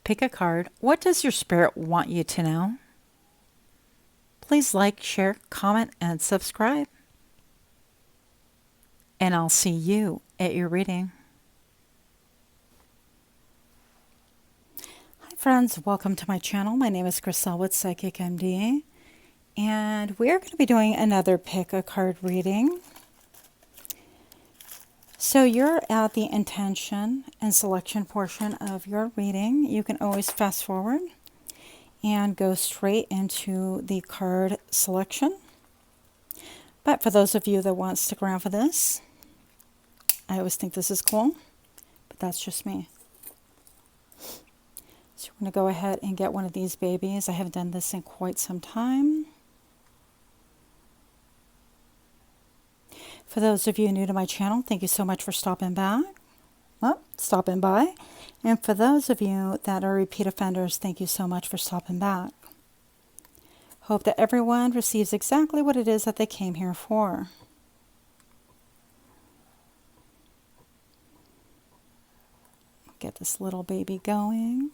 Pick a card. What does your spirit want you to know? Please like, share, comment, and subscribe. And I'll see you at your reading. Hi friends, welcome to my channel. My name is Chriselle with Psychic MD. And we're going to be doing another pick a card reading. So you're at the intention and selection portion of your reading. You can always fast forward and go straight into the card selection. But for those of you that want to stick around for this, I always think this is cool, but that's just me. So we're going to go ahead and get one of these babies. I haven't done this in quite some time. For those of you new to my channel, thank you so much for stopping by. And for those of you that are repeat offenders, thank you so much for stopping back. Hope that everyone receives exactly what it is that they came here for. Get this little baby going.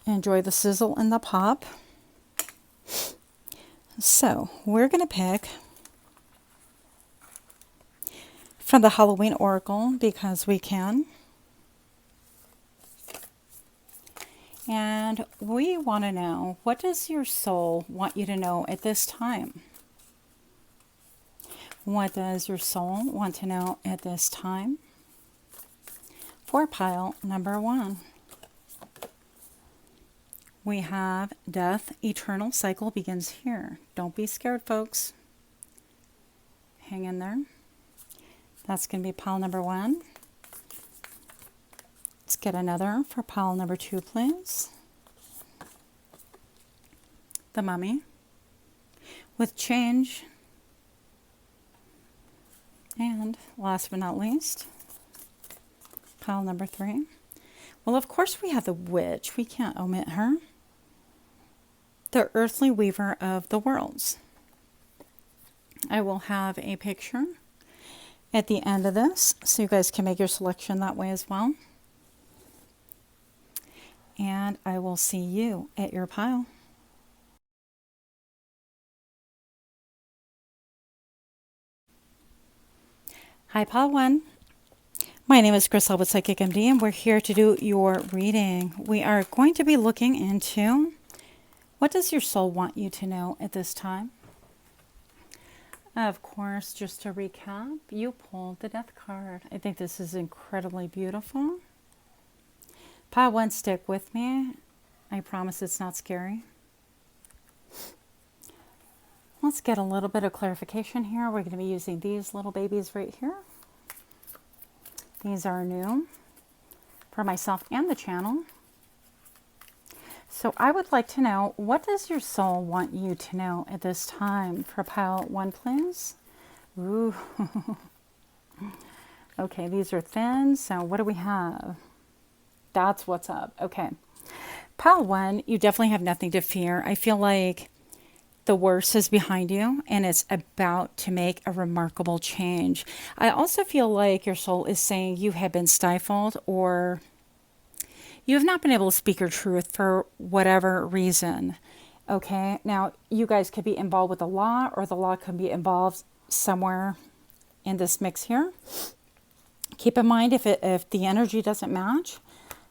Enjoy the sizzle and the pop. So we're going to pick from the Halloween Oracle because we can. And we want to know, what does your soul want you to know at this time? What does your soul want to know at this time? For pile number 1. We have death, eternal cycle begins here. Don't be scared, folks. Hang in there. That's going to be pile number 1. Let's get another for pile number 2, please. The Mummy. With change. And last but not least, pile number 3. Well, of course we have the Witch. We can't omit her. The earthly weaver of the worlds. I will have a picture at the end of this, so you guys can make your selection that way as well. And I will see you at your pile. Hi, pile 1. My name is Chriselle with Psychic MD, and we're here to do your reading. We are going to be looking into, what does your soul want you to know at this time? Of course, just to recap, you pulled the Death card. I think this is incredibly beautiful. Pile 1, stick with me. I promise it's not scary. Let's get a little bit of clarification here. We're going to be using these little babies right here. These are new for myself and the channel. So I would like to know, what does your soul want you to know at this time? For pile 1, please. Ooh. Okay, these are thin. So what do we have? That's what's up. Okay. Pile 1, you definitely have nothing to fear. I feel like the worst is behind you and it's about to make a remarkable change. I also feel like your soul is saying you have been stifled, or you have not been able to speak your truth for whatever reason. Okay, now you guys could be involved with the law, or the law could be involved somewhere in this mix here. Keep in mind, if the energy doesn't match,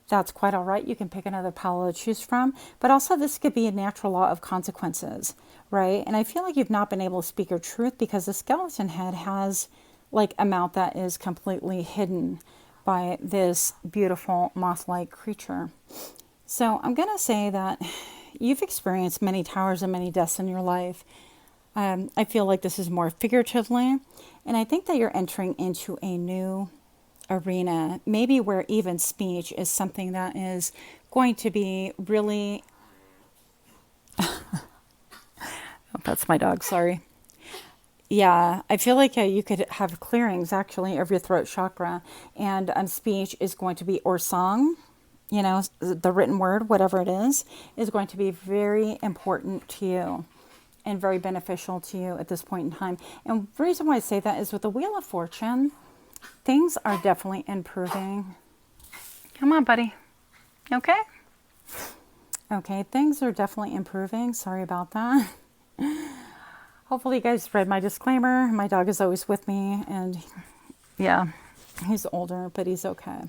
that's quite all right. You can pick another pile to choose from. But also, this could be a natural law of consequences, right? And I feel like you've not been able to speak your truth because the skeleton head has like a mouth that is completely hidden by this beautiful moth-like creature. So I'm going to say that you've experienced many towers and many deaths in your life. I feel like this is more figuratively. And I think that you're entering into a new arena, maybe where even speech is something that is going to be really... Oh, that's my dog, sorry. Yeah, I feel like you could have clearings actually of your throat chakra, and speech is going to be, or song, you know, the written word, whatever it is going to be very important to you. and very beneficial to you at this point in time. And the reason why I say that is with the Wheel of Fortune, things are definitely improving. Come on, buddy. Okay? Okay, things are definitely improving. Sorry about that. Hopefully you guys read my disclaimer. My dog is always with me, and yeah, he's older, but he's okay.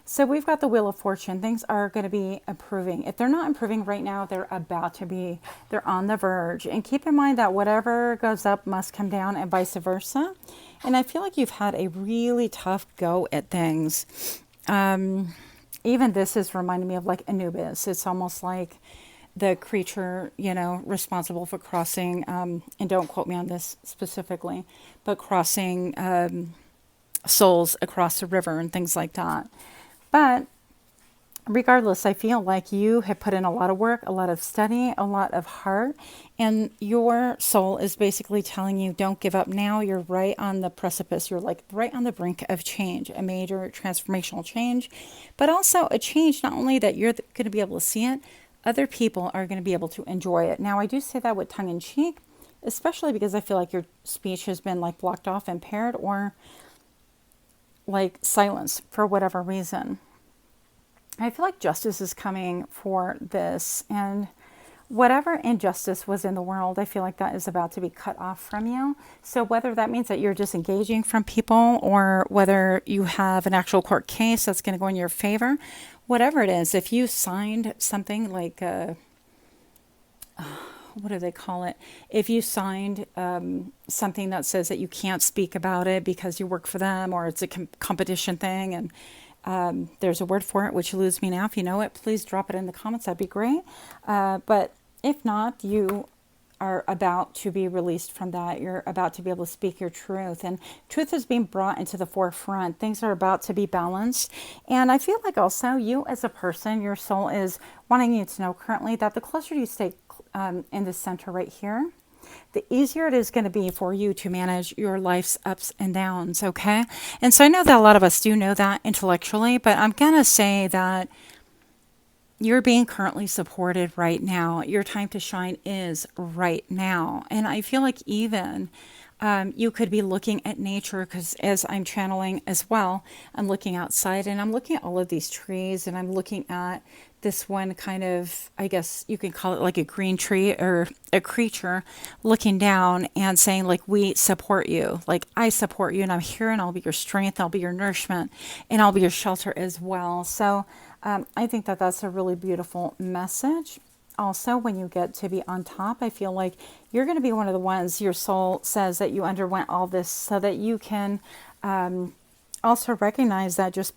So we've got the Wheel of Fortune. Things are going to be improving. If they're not improving right now, they're about to be. They're on the verge. And keep in mind that whatever goes up must come down, and vice versa. And I feel like you've had a really tough go at things. Even this is reminding me of like Anubis. It's almost like the creature, you know, responsible for crossing, and don't quote me on this specifically, but crossing souls across the river and things like that. But regardless, I feel like you have put in a lot of work, a lot of study, a lot of heart, and your soul is basically telling you, don't give up now. You're right on the precipice. You're like right on the brink of change, a major transformational change, but also a change not only that you're going to be able to see it, other people are going to be able to enjoy it. Now, I do say that with tongue in cheek, especially because I feel like your speech has been like blocked off, impaired, or like silenced for whatever reason. I feel like justice is coming for this, and whatever injustice was in the world, I feel like that is about to be cut off from you. So whether that means that you're disengaging from people, or whether you have an actual court case that's going to go in your favor, whatever it is, if you signed something like what do they call it? If you signed something that says that you can't speak about it because you work for them, or it's a competition thing, and there's a word for it, which eludes me now. If you know it, please drop it in the comments. That'd be great. But if not, you are about to be released from that. You're about to be able to speak your truth. And truth is being brought into the forefront. Things are about to be balanced. And I feel like also you as a person, your soul is wanting you to know currently that the closer you stay in the center right here, the easier it is going to be for you to manage your life's ups and downs, okay? And so I know that a lot of us do know that intellectually, but I'm going to say that you're being currently supported right now. Your time to shine is right now. And I feel like even you could be looking at nature, because as I'm channeling as well, I'm looking outside and I'm looking at all of these trees, and I'm looking at this one kind of, I guess you can call it like a green tree or a creature looking down and saying like, we support you. Like, I support you, and I'm here, and I'll be your strength. I'll be your nourishment, and I'll be your shelter as well. So I think that that's a really beautiful message. Also, when you get to be on top, I feel like you're going to be one of the ones, your soul says that you underwent all this so that you can also recognize that just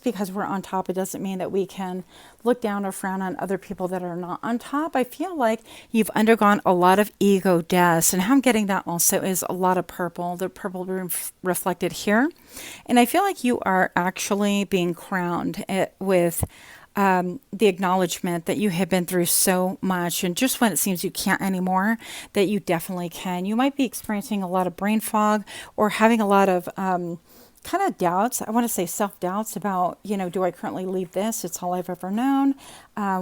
because we're on top, it doesn't mean that we can look down or frown on other people that are not on top. I feel like you've undergone a lot of ego deaths, and how I'm getting that also is a lot of purple. The purple being reflected here. And I feel like you are actually being crowned with the acknowledgement that you have been through so much, and just when it seems you can't anymore, that you definitely can. You might be experiencing a lot of brain fog, or having a lot of kind of doubts. I want to say self-doubts about, do I currently leave this? It's all I've ever known.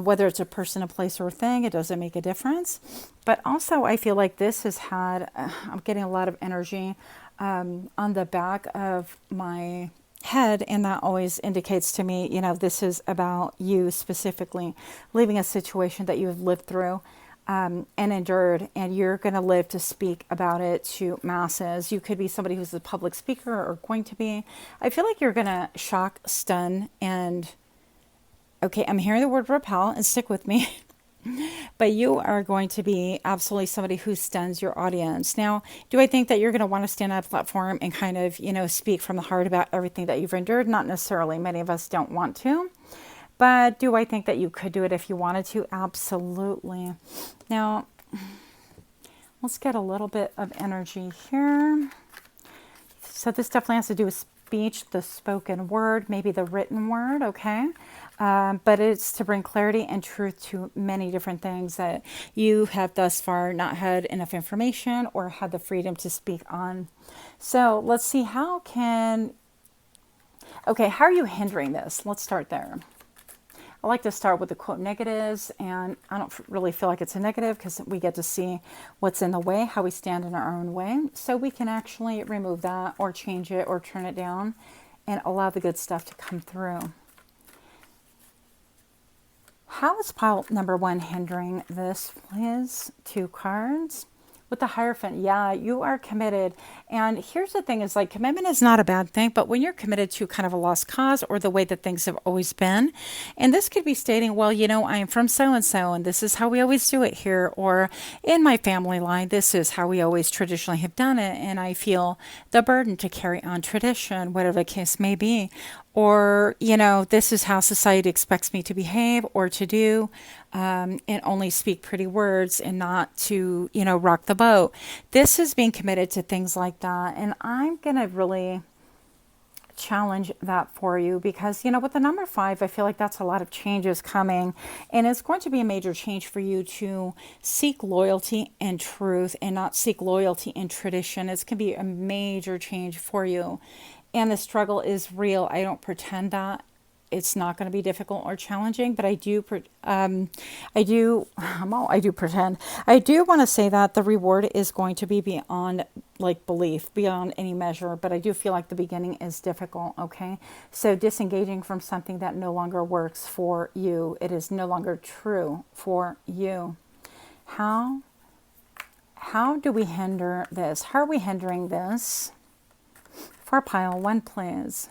Whether it's a person, a place, or a thing, it doesn't make a difference. But also, I feel like this has had, I'm getting a lot of energy on the back of my head, and that always indicates to me, this is about you specifically, leaving a situation that you have lived through and endured, and you're going to live to speak about it to masses. You could be somebody who's a public speaker, or going to be. I feel like you're going to shock, stun, and, okay, I'm hearing the word repel, and stick with me. But you are going to be absolutely somebody who stuns your audience. Now, do I think that you're going to want to stand on a platform and kind of, speak from the heart about everything that you've endured? Not necessarily. Many of us don't want to. But do I think that you could do it if you wanted to? Absolutely. Now, let's get a little bit of energy here. So this definitely has to do with speech, the spoken word, maybe the written word, okay? But it's to bring clarity and truth to many different things that you have thus far not had enough information or had the freedom to speak on. So let's see, how are you hindering this? Let's start there. I like to start with the quote negatives, and I don't really feel like it's a negative because we get to see what's in the way, how we stand in our own way. So we can actually remove that or change it or turn it down and allow the good stuff to come through. How is pile number 1 hindering this, please? 2 cards. With the Hierophant, yeah, you are committed. And here's the thing is like commitment is not a bad thing, but when you're committed to kind of a lost cause or the way that things have always been, and this could be stating, well, you know, I am from so-and-so and this is how we always do it here, or in my family line, this is how we always traditionally have done it, and I feel the burden to carry on tradition, whatever the case may be. Or, you know, this is how society expects me to behave or to do, and only speak pretty words and not to, you know, rock the boat. This is being committed to things like that. And I'm going to really challenge that for you because, you know, with the number 5, I feel like that's a lot of changes coming. And it's going to be a major change for you to seek loyalty and truth and not seek loyalty and tradition. It's going to be a major change for you. And the struggle is real. I don't pretend that it's not going to be difficult or challenging, but I do pretend. I do want to say that the reward is going to be beyond like belief, beyond any measure, but I do feel like the beginning is difficult, okay? So disengaging from something that no longer works for you, it is no longer true for you. How do we hinder this? How are we hindering this? For pile 1, please.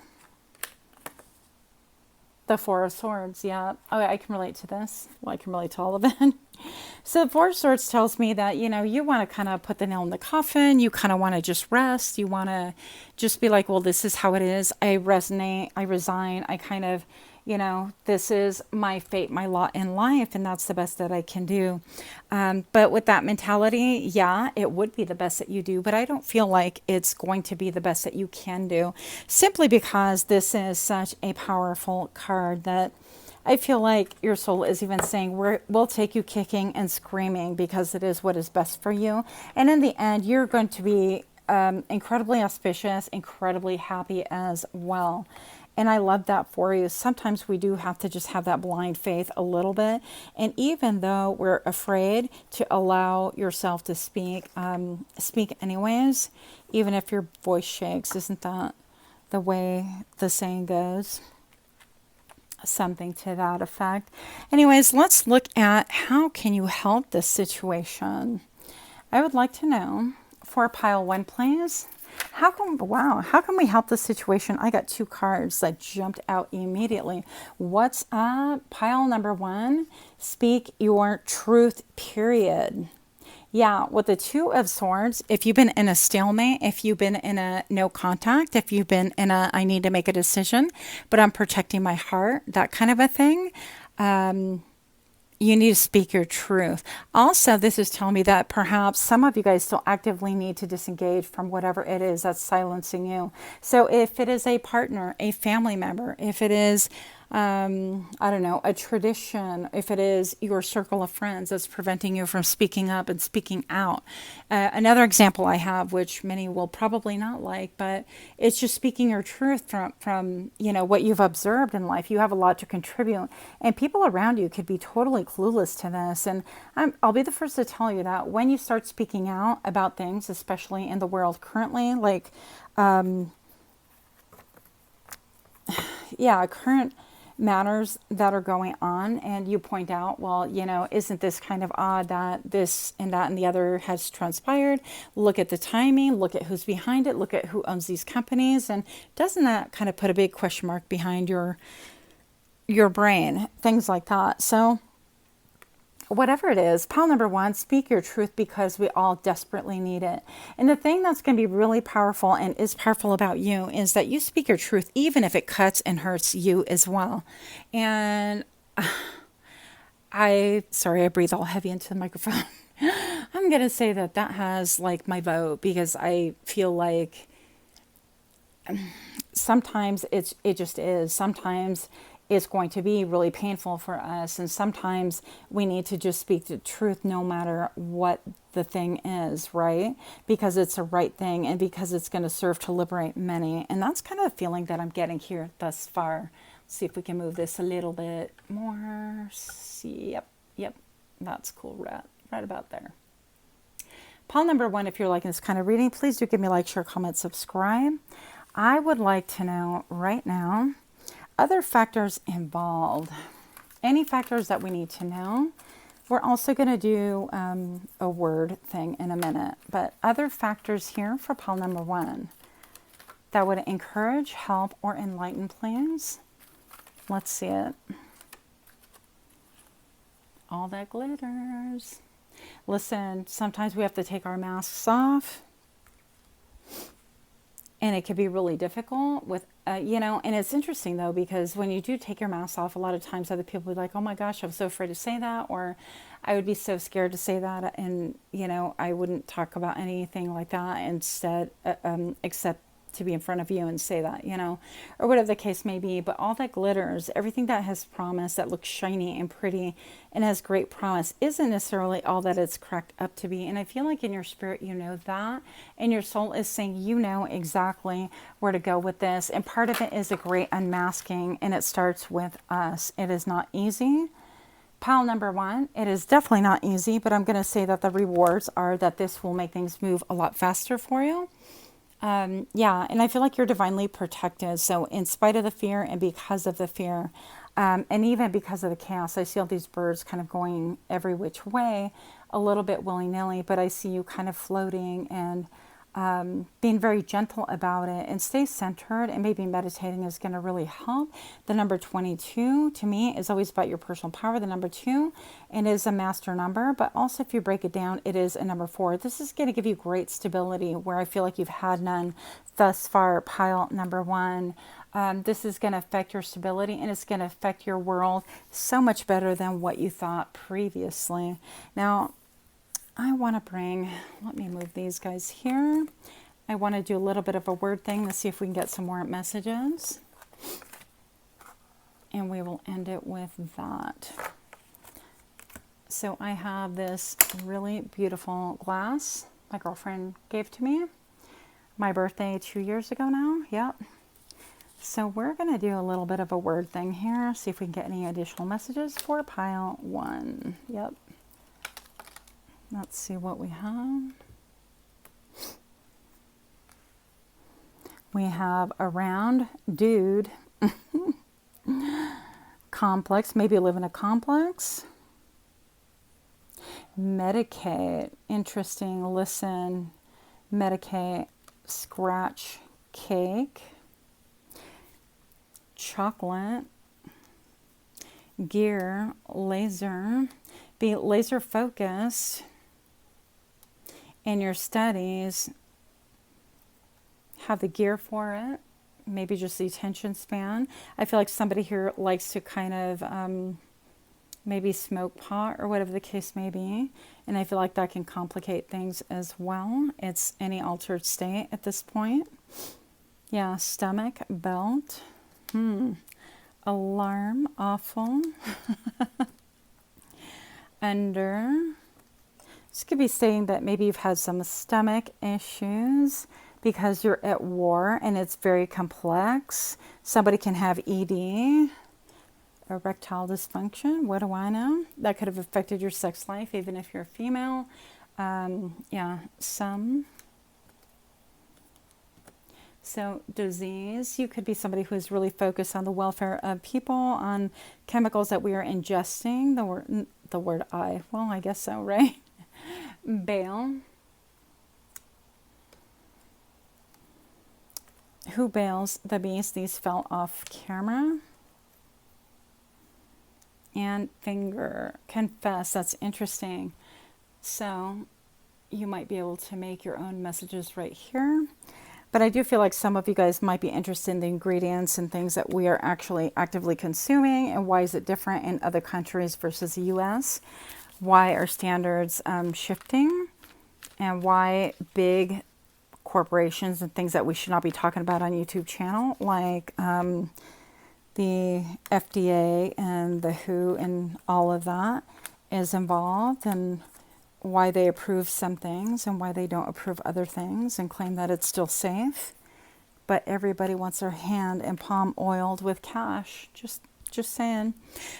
The 4 of Swords, yeah. Oh, I can relate to this. Well, I can relate to all of it. So the 4 of Swords tells me that, you know, you want to kind of put the nail in the coffin. You kind of want to just rest. You want to just be like, well, this is how it is. I resonate. I resign. I kind of, you know, this is my fate, my lot in life, and that's the best that I can do. But with that mentality, yeah, it would be the best that you do, but I don't feel like it's going to be the best that you can do, simply because this is such a powerful card that I feel like your soul is even saying, we'll take you kicking and screaming because it is what is best for you. And in the end, you're going to be incredibly auspicious, incredibly happy as well. And I love that for you. Sometimes we do have to just have that blind faith a little bit. And even though we're afraid to allow yourself to speak anyways, even if your voice shakes, isn't that the way the saying goes? Something to that effect. Anyways, let's look at how can you help this situation. I would like to know for pile 1, please. How can we help this situation? I got 2 cards that jumped out immediately. What's up? Pile number 1, speak your truth, period. Yeah, with the 2 of Swords, if you've been in a stalemate, if you've been in a no contact, if you've been in a I need to make a decision, but I'm protecting my heart, that kind of a thing, you need to speak your truth. Also, this is telling me that perhaps some of you guys still actively need to disengage from whatever it is that's silencing you. So if it is a partner, a family member, if it is, I don't know, a tradition, if it is your circle of friends that's preventing you from speaking up and speaking out. Another example I have, which many will probably not like, but it's just speaking your truth from you know, what you've observed in life. You have a lot to contribute, and people around you could be totally clueless to this. And I'll be the first to tell you that when you start speaking out about things, especially in the world currently, like, current matters that are going on, and you point out, well, you know, isn't this kind of odd that this and that and the other has transpired? Look at the timing, look at who's behind it, look at who owns these companies, and doesn't that kind of put a big question mark behind your brain? Things like that. So whatever it is, pile number 1, speak your truth because we all desperately need it. And the thing that's going to be really powerful and is powerful about you is that you speak your truth even if it cuts and hurts you as well. And I breathe all heavy into the microphone. I'm going to say that has like my vote, because I feel like sometimes it just is. Sometimes it's going to be really painful for us, and sometimes we need to just speak the truth no matter what the thing is, right? Because it's a right thing, and because it's going to serve to liberate many. And that's kind of the feeling that I'm getting here thus far. See if we can move this a little bit more. See, yep, that's cool, right about there. Pile number 1, if you're liking this kind of reading, please do give me a like, share, comment, subscribe. I would like to know right now, other factors involved. Any factors that we need to know. We're also going to do a word thing in a minute, but other factors here for pile number 1 that would encourage, help, or enlighten, please. Let's see it. All that glitters. Listen, sometimes we have to take our masks off. And it can be really difficult with, and it's interesting though, because when you do take your mask off, a lot of times other people will be like, oh my gosh, I'm so afraid to say that, or I would be so scared to say that. And, I wouldn't talk about anything like that instead, except to be in front of you and say that, or whatever the case may be. But all that glitters, everything that has promise, that looks shiny and pretty and has great promise, isn't necessarily all that it's cracked up to be. And I feel like in your spirit, you know that, and your soul is saying, you know exactly where to go with this. And part of it is a great unmasking, and it starts with us. It is not easy. Pile number 1, it is definitely not easy, but I'm going to say that the rewards are that this will make things move a lot faster for you. Yeah, and I feel like you're divinely protected. So in spite of the fear and because of the fear, and even because of the chaos, I see all these birds kind of going every which way, a little bit willy-nilly, but I see you kind of floating and being very gentle about it, and stay centered, and maybe meditating is going to really help. The number 22 to me is always about your personal power. The number 2, it is a master number, but also if you break it down, it is a number 4. This is going to give you great stability where I feel like you've had none thus far. Pile number 1. This is going to affect your stability, and it's going to affect your world so much better than what you thought previously. Now, I want to let me move these guys here. I want to do a little bit of a word thing to see if we can get some more messages. And we will end it with that. So I have this really beautiful glass my girlfriend gave to me. My birthday 2 years ago now. Yep. So we're going to do a little bit of a word thing here. See if we can get any additional messages for pile 1. Yep. Let's see what we have. We have a round dude. Complex. Maybe live in a complex. Medicate. Interesting. Listen. Medicate. Scratch. Cake. Chocolate. Gear. Laser. Be laser focused in your studies. Have the gear for it. Maybe just the attention span. I feel like somebody here likes to kind of maybe smoke pot or whatever the case may be. And I feel like that can complicate things as well. It's any altered state at this point. Yeah, stomach, belt. Alarm, awful. Under. This could be saying that maybe you've had some stomach issues because you're at war and it's very complex. Somebody can have ED, erectile dysfunction. What do I know? That could have affected your sex life, even if you're a female. Yeah, some. So disease, you could be somebody who is really focused on the welfare of people, on chemicals that we are ingesting. The word I, well, I guess so, right? Bail. Who bails the beast? These fell off camera. And finger. Confess. That's interesting. So you might be able to make your own messages right here. But I do feel like some of you guys might be interested in the ingredients and things that we are actually actively consuming, and why is it different in other countries versus the U.S.? Why are standards shifting, and why big corporations and things that we should not be talking about on YouTube channel, like the FDA and the WHO and all of that is involved, and why they approve some things and why they don't approve other things and claim that it's still safe. but everybody wants their hand and palm oiled with cash. Just saying.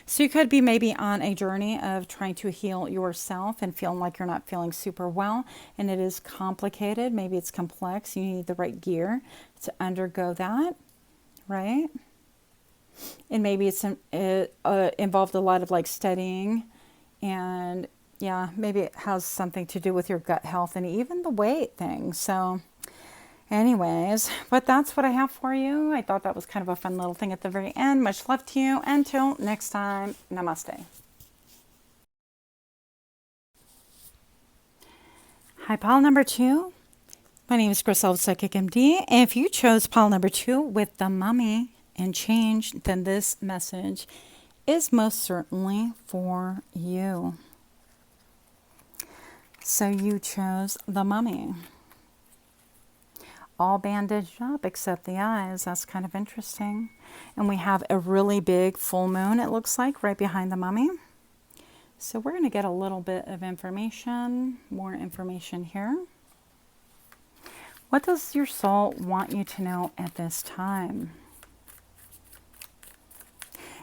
So you could be maybe on a journey of trying to heal yourself and feeling like you're not feeling super well. And it is complicated. Maybe it's complex. You need the right gear to undergo that, right? And maybe it involved a lot of like studying. And yeah, maybe it has something to do with your gut health and even the weight thing. So anyways, but that's what I have for you. I thought that was kind of a fun little thing at the very end. Much love to you. Until next time, namaste. Hi, pile number 2. My name is Griselda Psychic MD. And if you chose pile number 2 with the mummy and change, then this message is most certainly for you. So you chose the mummy. All bandaged up except the eyes. That's kind of interesting. And we have a really big full moon, it looks like, right behind the mummy. So we're going to get a little bit of information, more information here. What does your soul want you to know at this time?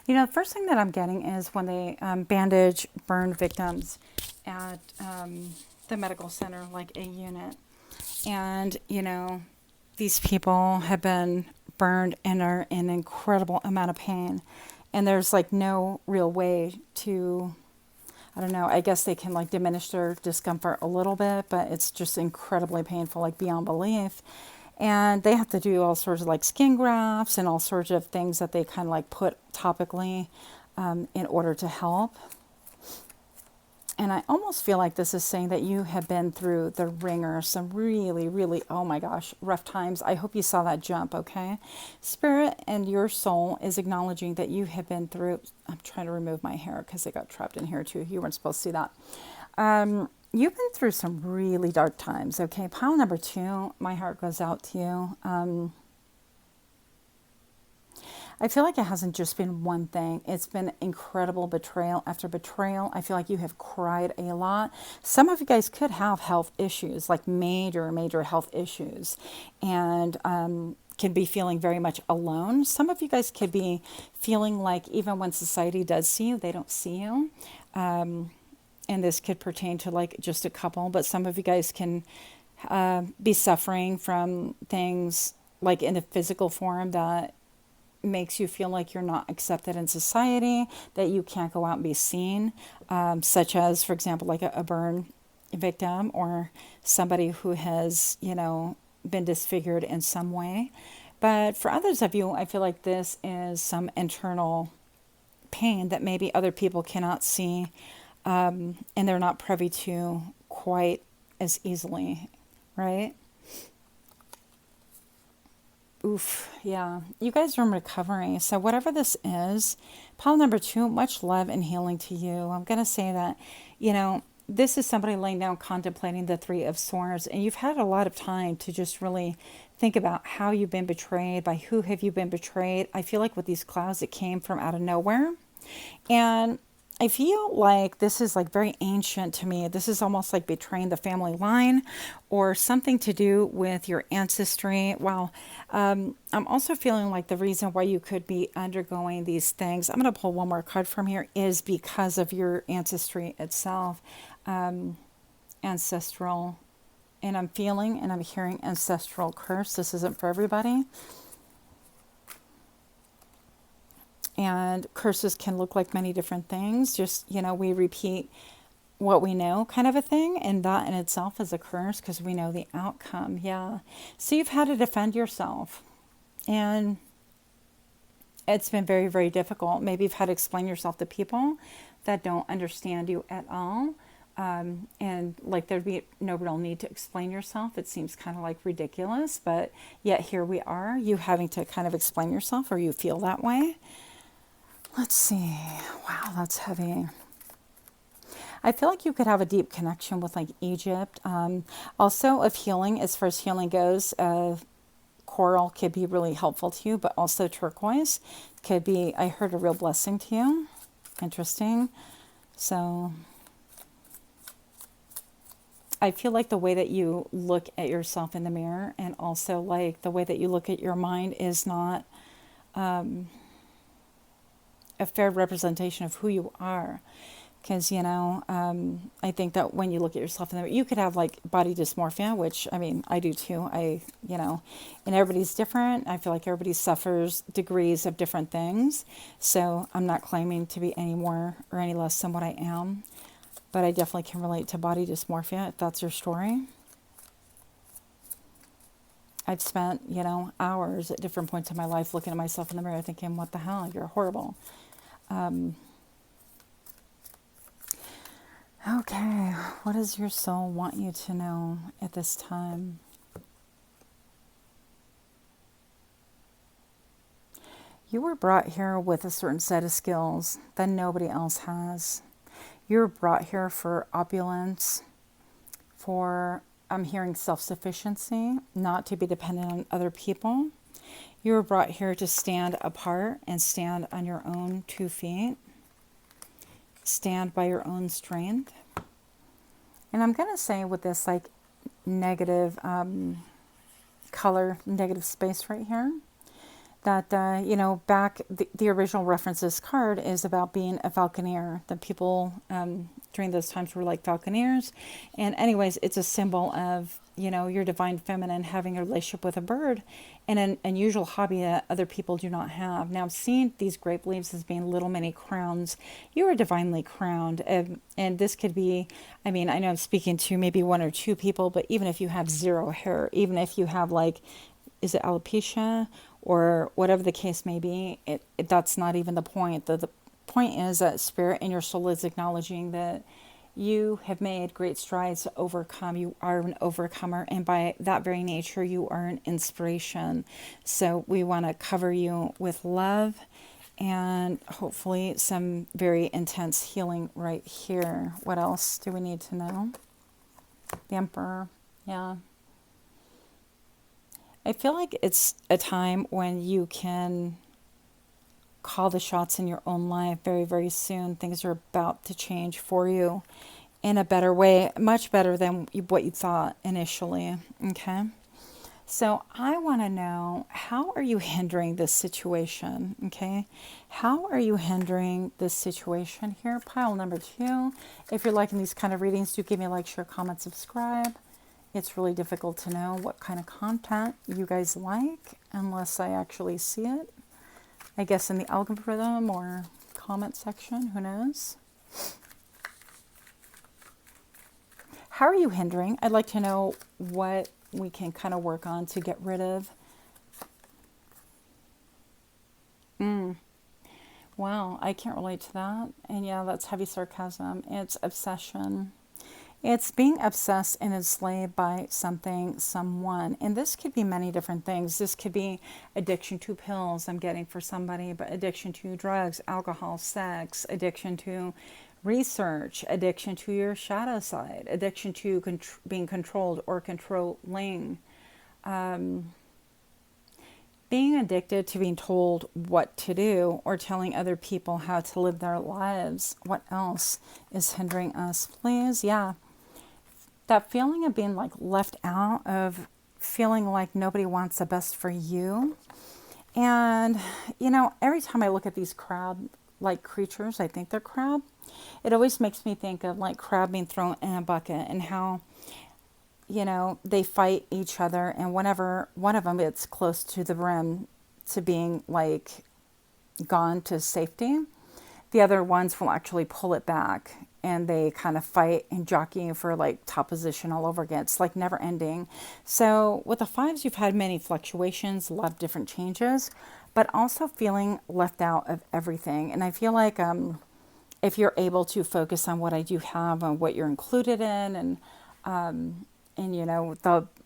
You know, the first thing that I'm getting is when they bandage burned victims at the medical center, like a unit. And, you know, these people have been burned and are in an incredible amount of pain. And there's like no real way to, I don't know, I guess they can like diminish their discomfort a little bit, but it's just incredibly painful, like beyond belief. And they have to do all sorts of like skin grafts and all sorts of things that they kind of like put topically in order to help. And I almost feel like this is saying that you have been through the ringer, some really, really, oh my gosh, rough times. I hope you saw that jump, okay? Spirit and your soul is acknowledging that you have been through, I'm trying to remove my hair because it got trapped in here too. You weren't supposed to see that. You've been through some really dark times, okay? Pile number 2, my heart goes out to you. I feel like it hasn't just been one thing. It's been incredible betrayal after betrayal. I feel like you have cried a lot. Some of you guys could have health issues, like major, major health issues, and can be feeling very much alone. Some of you guys could be feeling like even when society does see you, they don't see you. And this could pertain to like just a couple, but some of you guys can be suffering from things like in a physical form that makes you feel like you're not accepted in society, that you can't go out and be seen, such as, for example, like a burn victim or somebody who has, you know, been disfigured in some way. But for others of you, I feel like this is some internal pain that maybe other people cannot see, and they're not privy to quite as easily, right? Oof, yeah. You guys are in recovery. So whatever this is, pile number 2, much love and healing to you. I'm going to say that, you know, this is somebody laying down contemplating the 3 of Swords, and you've had a lot of time to just really think about how you've been betrayed, by who have you been betrayed. I feel like with these clouds, it came from out of nowhere. And I feel like this is like very ancient to me. This is almost like betraying the family line or something to do with your ancestry. Well, I'm also feeling like the reason why you could be undergoing these things, I'm going to pull one more card from here, is because of your ancestry itself, ancestral. And I'm feeling and I'm hearing ancestral curse. This isn't for everybody. And curses can look like many different things. Just, you know, we repeat what we know kind of a thing. And that in itself is a curse because we know the outcome. Yeah. So you've had to defend yourself. And it's been very, very difficult. Maybe you've had to explain yourself to people that don't understand you at all. And like there'd be no real need to explain yourself. It seems kind of like ridiculous. But yet here we are, you having to kind of explain yourself, or you feel that way. Let's see. Wow, that's heavy. I feel like you could have a deep connection with like Egypt. Also of healing, as far as healing goes, coral could be really helpful to you, but also turquoise could be, I heard, a real blessing to you. Interesting. So I feel like the way that you look at yourself in the mirror, and also like the way that you look at your mind, is not a fair representation of who you are. Because, I think that when you look at yourself in the mirror, you could have like body dysmorphia, which, I mean, I do too. And everybody's different. I feel like everybody suffers degrees of different things. So I'm not claiming to be any more or any less than what I am. But I definitely can relate to body dysmorphia if that's your story. I've spent, hours at different points in my life looking at myself in the mirror thinking, what the hell, you're horrible. Okay, what does your soul want you to know at this time? You were brought here with a certain set of skills that nobody else has. You were brought here for opulence, for, I'm hearing self-sufficiency, not to be dependent on other people. You were brought here to stand apart and stand on your own 2 feet. Stand by your own strength. And I'm going to say with this like negative color, negative space right here, that, back, the original reference this card is about being a falconer. The people during those times were like falconers. And anyways, it's a symbol of, your divine feminine having a relationship with a bird, and an unusual hobby that other people do not have. Now, seeing these grape leaves as being little mini crowns, you are divinely crowned. And this could be, I mean, I know I'm speaking to maybe 1 or 2 people, but even if you have 0 hair, even if you have like, is it alopecia or whatever the case may be, that's not even the point. The point is that spirit in your soul is acknowledging that you have made great strides to overcome. You are an overcomer, and by that very nature, you are an inspiration. So we want to cover you with love and hopefully some very intense healing right here. What else do we need to know? The Emperor, yeah. I feel like it's a time when you can call the shots in your own life very, very soon. Things are about to change for you in a better way, much better than what you thought initially, okay? So I want to know, how are you hindering this situation, okay? How are you hindering this situation here? Pile number 2. If you're liking these kind of readings, do give me a like, share, comment, subscribe. It's really difficult to know what kind of content you guys like unless I actually see it. I guess in the algorithm or comment section, who knows? How are you hindering? I'd like to know what we can kind of work on to get rid of. Wow, I can't relate to that. And yeah, that's heavy sarcasm. It's obsession. It's being obsessed and enslaved by something, someone. And this could be many different things. This could be addiction to pills I'm getting for somebody, but addiction to drugs, alcohol, sex, addiction to research, addiction to your shadow side, addiction to being controlled or controlling. Being addicted to being told what to do or telling other people how to live their lives. What else is hindering us, please? Yeah. That feeling of being like left out, of feeling like nobody wants the best for you. And, every time I look at these crab-like creatures, I think they're crab. It always makes me think of like crab being thrown in a bucket and how, they fight each other. And whenever one of them gets close to the brim to being like gone to safety, the other ones will actually pull it back, and they kind of fight and jockey for like top position all over again. It's like never ending. So with the 5s, you've had many fluctuations, a lot of different changes, but also feeling left out of everything. And I feel like if you're able to focus on what I do have and what you're included in, and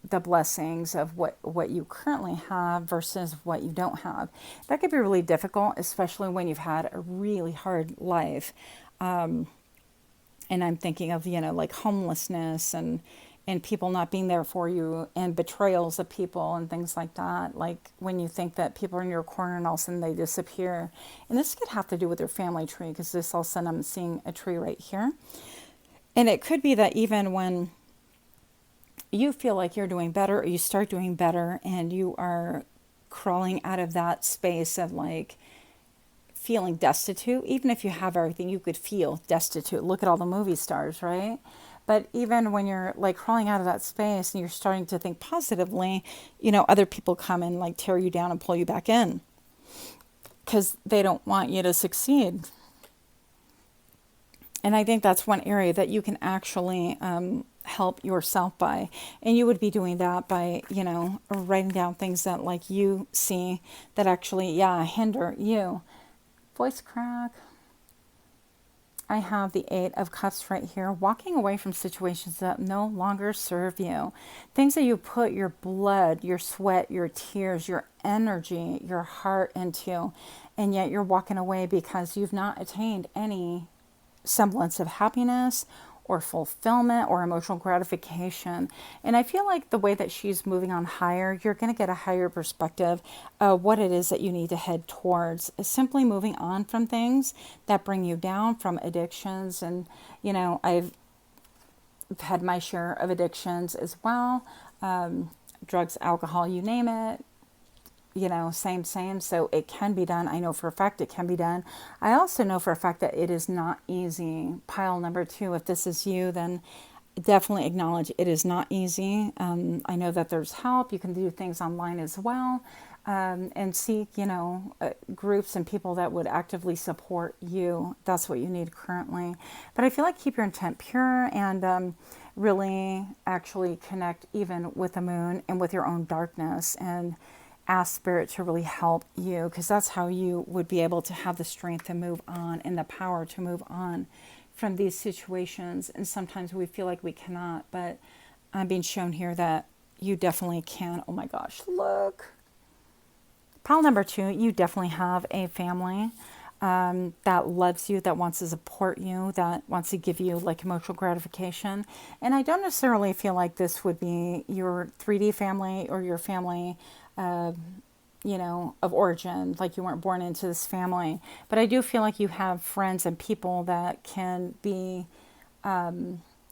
the blessings of what you currently have versus what you don't have. That could be really difficult, especially when you've had a really hard life. And I'm thinking of, like homelessness and people not being there for you, and betrayals of people and things like that. Like when you think that people are in your corner and all of a sudden they disappear. And this could have to do with your family tree, because this all of a sudden I'm seeing a tree right here. And it could be that even when you feel like you're doing better, or you start doing better, and you are crawling out of that space of like feeling destitute. Even if you have everything, you could feel destitute. Look at all the movie stars, right? But even when you're like crawling out of that space and you're starting to think positively, other people come and like tear you down and pull you back in because they don't want you to succeed. And I think that's one area that you can actually help yourself by. And you would be doing that by, writing down things that like you see that actually, hinder you. Voice crack. I have the 8 of Cups right here. Walking away from situations that no longer serve you. Things that you put your blood, your sweat, your tears, your energy, your heart into. And yet you're walking away because you've not attained any semblance of happiness or fulfillment or emotional gratification. And I feel like the way that she's moving on higher, you're going to get a higher perspective of what it is that you need to head towards. Simply moving on from things that bring you down, from addictions. And, I've had my share of addictions as well. Drugs, alcohol, you name it. Same. So it can be done. I know for a fact it can be done. I also know for a fact that it is not easy. Pile number 2, if this is you, then definitely acknowledge it is not easy. I know that there's help. You can do things online as well. And seek, groups and people that would actively support you. That's what you need currently. But I feel like keep your intent pure and really actually connect even with the moon and with your own darkness, and ask Spirit to really help you, because that's how you would be able to have the strength to move on and the power to move on from these situations. And sometimes we feel like we cannot, but I'm being shown here that you definitely can. Oh my gosh, look. Pile number 2, you definitely have a family that loves you, that wants to support you, that wants to give you like emotional gratification. And I don't necessarily feel like this would be your 3D family or your family of origin, like you weren't born into this family. But I do feel like you have friends and people that can be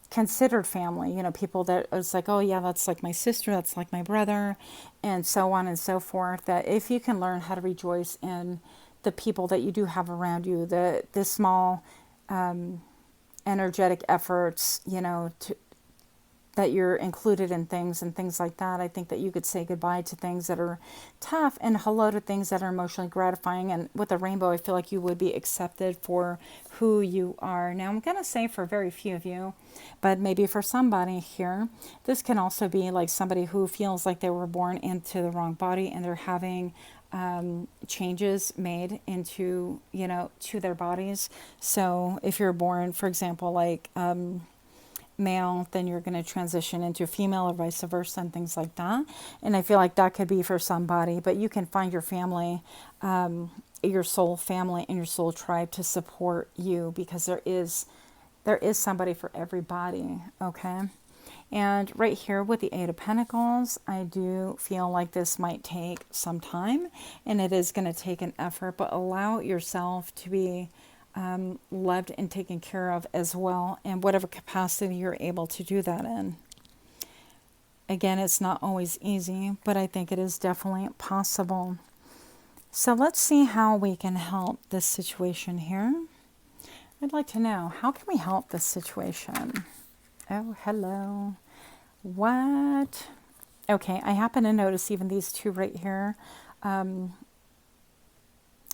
considered family, people that it's like, oh yeah, that's like my sister, that's like my brother, and so on and so forth. That if you can learn how to rejoice in the people that you do have around you, the small energetic efforts, that you're included in things and things like that. I think that you could say goodbye to things that are tough and hello to things that are emotionally gratifying. And with the rainbow, I feel like you would be accepted for who you are. Now, I'm going to say for very few of you, but maybe for somebody here, this can also be like somebody who feels like they were born into the wrong body and they're having changes made into, to their bodies. So if you're born, for example, like, male, then you're going to transition into female or vice versa and things like that. And I feel like that could be for somebody, but you can find your family, your soul family and your soul tribe to support you, because there is somebody for everybody. Okay. And right here with the 8 of Pentacles, I do feel like this might take some time and it is going to take an effort, but allow yourself to be loved and taken care of as well, in whatever capacity you're able to do that in. Again, it's not always easy, but I think it is definitely possible. So let's see how we can help this situation here. I'd like to know, how can we help this situation? Oh, hello. What? Okay, I happen to notice even these 2 right here.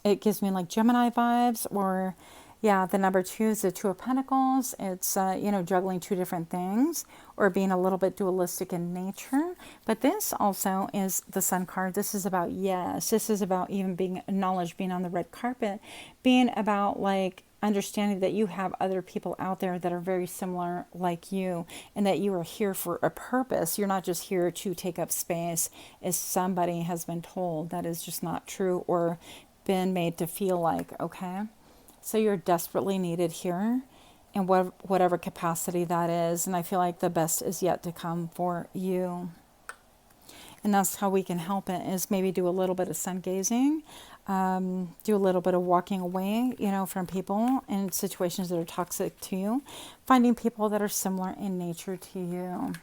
It gives me like Gemini vibes, or the number 2 is the 2 of Pentacles. It's, juggling 2 different things or being a little bit dualistic in nature. But this also is the Sun card. This is about yes. This is about even being acknowledged, being on the red carpet, being about like understanding that you have other people out there that are very similar like you, and that you are here for a purpose. You're not just here to take up space, as somebody has been told that is just not true or been made to feel like. Okay, so you're desperately needed here in whatever capacity that is, and I feel like the best is yet to come for you. And that's how we can help it, is maybe do a little bit of sun gazing, do a little bit of walking away, from people and situations that are toxic to you, finding people that are similar in nature to you.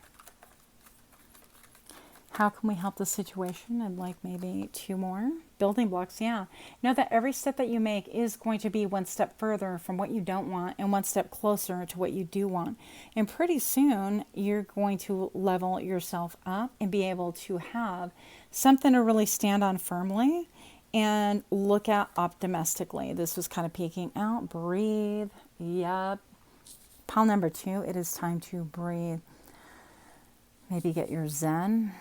How can we help the situation? And like maybe 2 more building blocks. Yeah. Know that every step that you make is going to be one step further from what you don't want and one step closer to what you do want. And pretty soon you're going to level yourself up and be able to have something to really stand on firmly and look at optimistically. This was kind of peeking out. Breathe. Yep. Pile number 2, it is time to breathe. Maybe get your Zen.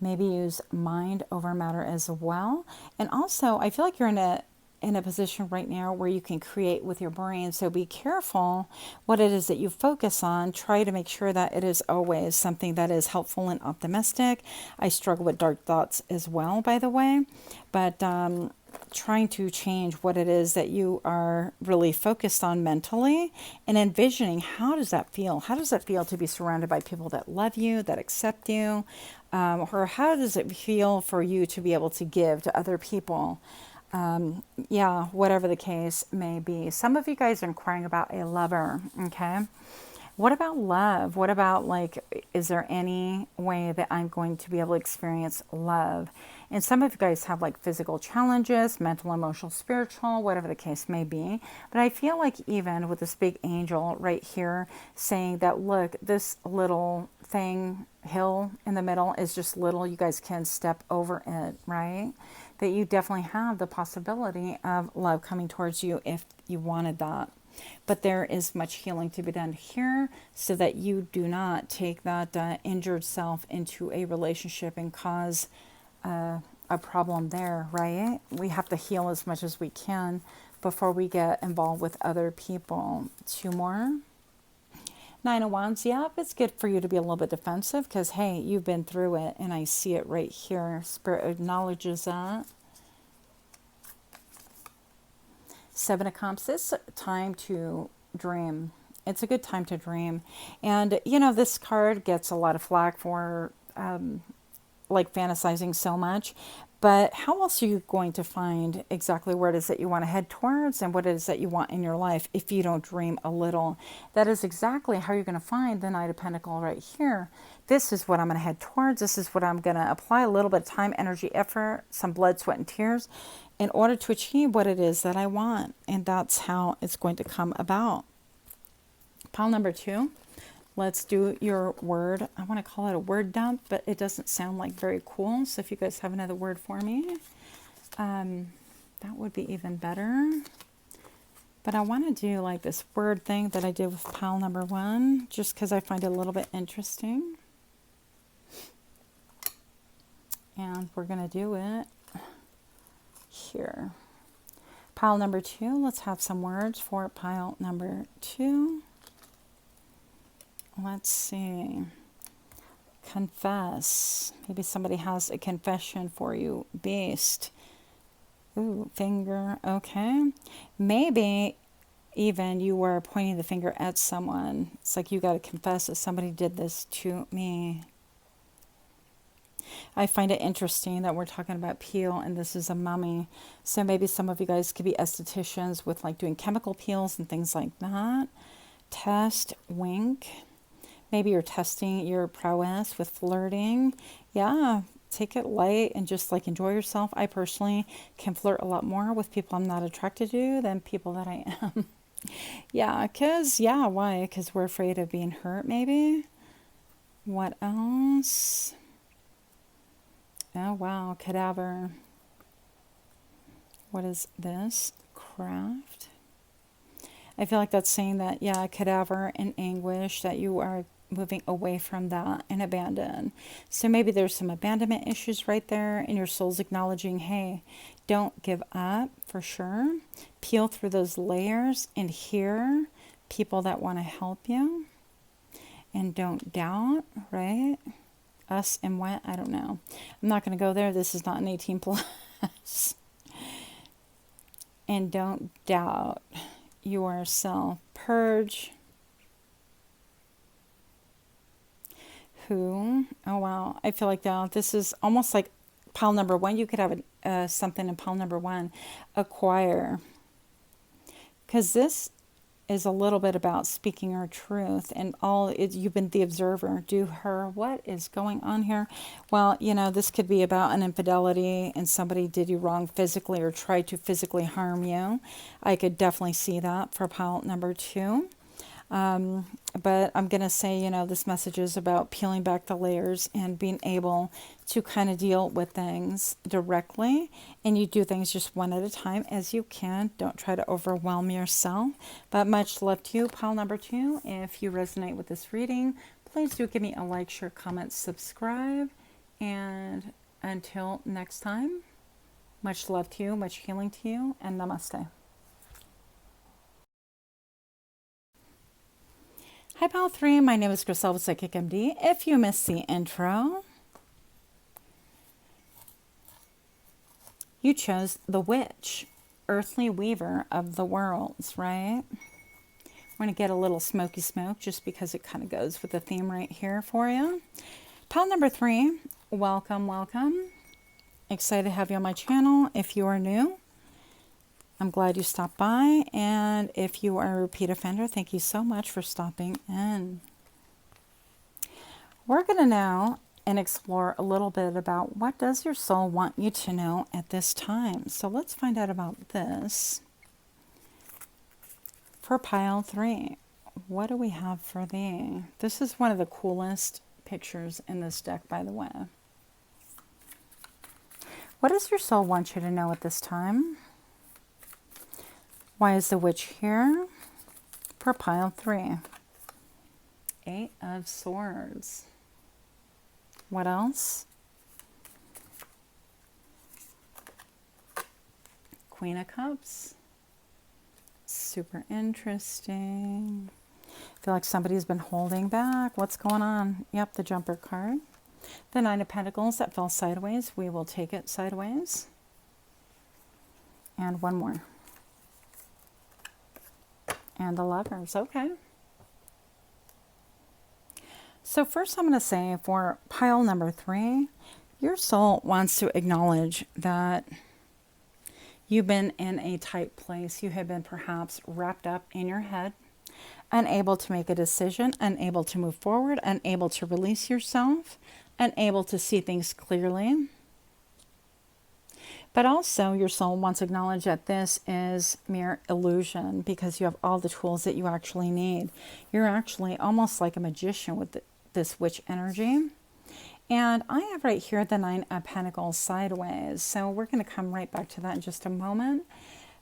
Maybe use mind over matter as well. And also, I feel like you're in a position right now where you can create with your brain. So be careful what it is that you focus on. Try to make sure that it is always something that is helpful and optimistic. I struggle with dark thoughts as well, by the way. But trying to change what it is that you are really focused on mentally and envisioning, how does that feel? How does it feel to be surrounded by people that love you, that accept you? Or how does it feel for you to be able to give to other people? Yeah, whatever the case may be. Some of you guys are inquiring about a lover, okay? What about love? What about, like, is there any way that I'm going to be able to experience love? And some of you guys have like physical challenges, mental, emotional, spiritual, whatever the case may be. But I feel like even with this big angel right here saying that, look, this little thing, hill in the middle is just little. You guys can step over it, right? That you definitely have the possibility of love coming towards you if you wanted that. But there is much healing to be done here so that you do not take that injured self into a relationship and cause a problem there, right? We have to heal as much as we can before we get involved with other people. 2 more. 9 of Wands. Yep, it's good for you to be a little bit defensive because, hey, you've been through it and I see it right here. Spirit acknowledges that. 7 of Cups. It's time to dream. It's a good time to dream. And, you know, this card gets a lot of flack for like fantasizing so much. But how else are you going to find exactly where it is that you want to head towards and what it is that you want in your life if you don't dream a little? That is exactly how you're going to find the Knight of Pentacles right here. This is what I'm going to head towards. This is what I'm going to apply a little bit of time, energy, effort, some blood, sweat, and tears in order to achieve what it is that I want. And that's how it's going to come about. Pile number 2. Let's do your word. I want to call it a word dump, but it doesn't sound like very cool. So if you guys have another word for me, that would be even better. But I want to do like this word thing that I did with pile number 1, just because I find it a little bit interesting. And we're going to do it here. Pile number 2, let's have some words for pile number 2. Let's see. Confess. Maybe somebody has a confession for you. Beast. Ooh, finger. Okay. Maybe even you were pointing the finger at someone. It's like you got to confess that somebody did this to me. I find it interesting that we're talking about peel and this is a mummy. So maybe some of you guys could be estheticians with like doing chemical peels and things like that. Test, wink. Maybe you're testing your prowess with flirting. Yeah, take it light and just like enjoy yourself. I personally can flirt a lot more with people I'm not attracted to than people that I am. Yeah, why? Because we're afraid of being hurt, maybe. What else? Oh, wow, cadaver. What is this? Craft. I feel like that's saying that, yeah, cadaver and anguish, that you are moving away from that and abandon. So maybe there's some abandonment issues right there and your soul's acknowledging, hey, don't give up for sure. Peel through those layers and hear people that want to help you. And don't doubt, right? Us and what? I don't know. I'm not going to go there. This is not an 18 plus. And don't doubt yourself. Purge. Who? Oh, wow. I feel like now this is almost like pile number 1. You could have something in pile number 1. Acquire. Because this is a little bit about speaking our truth, and you've been the observer. Do her, what is going on here? Well, this could be about an infidelity and somebody did you wrong physically or tried to physically harm you. I could definitely see that for pile number 2. But I'm going to say, this message is about peeling back the layers and being able to kind of deal with things directly. And you do things just one at a time as you can. Don't try to overwhelm yourself. But much love to you, pile number 2. If you resonate with this reading, please do give me a like, share, comment, subscribe. And until next time, much love to you, much healing to you, and namaste. Hi, Pile 3. My name is Griselda Psychic MD. If you missed the intro, you chose the witch, earthly weaver of the worlds, right? We're going to get a little smoky smoke just because it kind of goes with the theme right here for you. Pile number 3, welcome, welcome. Excited to have you on my channel. If you are new, I'm glad you stopped by, and if you are a repeat offender, thank you so much for stopping in. We're going to now explore a little bit about what does your soul want you to know at this time. So let's find out about this. For pile 3, what do we have for thee? This is one of the coolest pictures in this deck, by the way. What does your soul want you to know at this time? Why is the witch here? For pile 3. 8 of Swords. What else? Queen of Cups. Super interesting. I feel like somebody's been holding back. What's going on? Yep, the Jumper card. The 9 of Pentacles that fell sideways. We will take it sideways. And one more. And the Lovers. Okay. So first I'm going to say for pile number 3, your soul wants to acknowledge that you've been in a tight place. You have been perhaps wrapped up in your head, unable to make a decision, unable to move forward, unable to release yourself, unable to see things clearly. But also your soul wants to acknowledge that this is mere illusion because you have all the tools that you actually need. You're actually almost like a magician with this witch energy. And I have right here the 9 of Pentacles sideways. So we're going to come right back to that in just a moment.